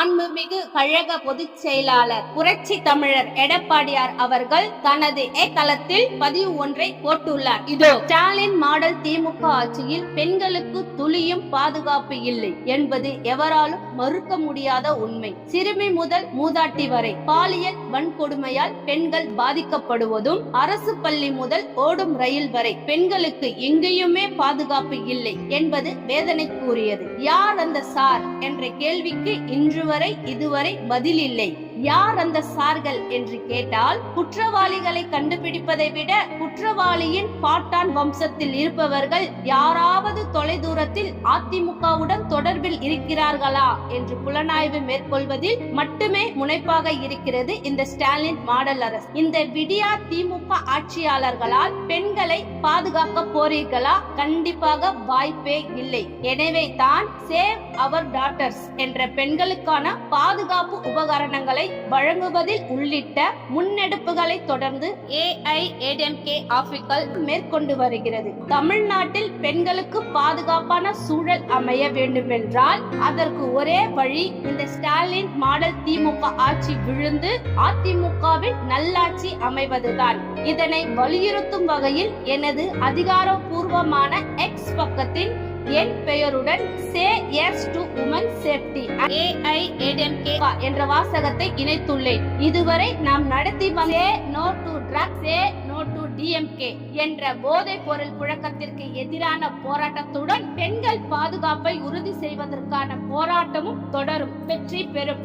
மாண்புமிகு கழக பொதுச் செயலாளர் புரட்சி தமிழர் எடப்பாடியார் அவர்கள் தனது தளத்தில் பதிவு ஒன்றை போட்டுள்ளார். இதோ, ஸ்டாலின் மாடல் திமுக ஆட்சியில் பெண்களுக்கு துளியும் பாதுகாப்பு இல்லை என்பது எவராலும் மறுக்க முடியாத உண்மை. சிறுமி முதல் மூதாட்டி வரை பாலியல் வன்கொடுமையால் பெண்கள் பாதிக்கப்படுவதும், அரசு பள்ளி முதல் ஓடும் ரயில் வரை பெண்களுக்கு எங்கேயுமே பாதுகாப்பு இல்லை என்பது வேதனைக்குரியது. யார் அந்த சார் என்ற கேள்விக்கு இன்று வரை இதுவரை பதில் இல்லை. யார் அந்த சார்கள் என்று கேட்டால், குற்றவாளிகளை கண்டுபிடிப்பதை விட குற்றவாளியின் பாட்டான் வம்சத்தில் இருப்பவர்கள் யாராவது தொலைதூரத்தில் அதிமுகவுடன் தொடர்பில் இருக்கிறார்களா என்று புலனாய்வு மேற்கொள்வதில் மட்டுமே முனைப்பாக இருக்கிறது இந்த ஸ்டாலின் மாடல் அரசு. இந்த விடியா திமுக ஆட்சியாளர்களால் பெண்களை பாதுகாக்க போறீர்களா? கண்டிப்பாக வாய்ப்பே இல்லை. எனவே தான் சேவ் அவர் டாட்டர்ஸ் என்ற பெண்களுக்கான பாதுகாப்பு உபகரணங்களை வழங்குவதில் உள்ளிட்ட முன்னெடுப்புகளை தொடர்ந்து AIADMK ஆபிகள் மேற்கொண்டு வருகிறது. தமிழ்நாட்டில் பெண்களுக்கு பாதுகாப்பான சூழல் அமைய வேண்டுமென்றால் அதற்கு ஒரே வழி இந்த ஸ்டாலின் மாடல் திமுக ஆட்சி விழுந்து அதிமுகவின் நல்லாட்சி அமைவதுதான். இதனை வலியுறுத்தும் வகையில் எனது அதிகாரப்பூர்வமான X பக்கத்தின் என் பெயருடன் Say Yes to Women Safety AIADMK என்ற வாசகத்தை இணைத்துள்ளேன். இதுவரை நாம் நடத்தி வந்த No to Drugs, Say No to DMK என்ற போதைப் பொருள் புழக்கத்திற்கு எதிரான போராட்டத்துடன் பெண்கள் பாதுகாப்பை உறுதி செய்வதற்கான போராட்டமும் தொடரும். வெற்றி பெறும்.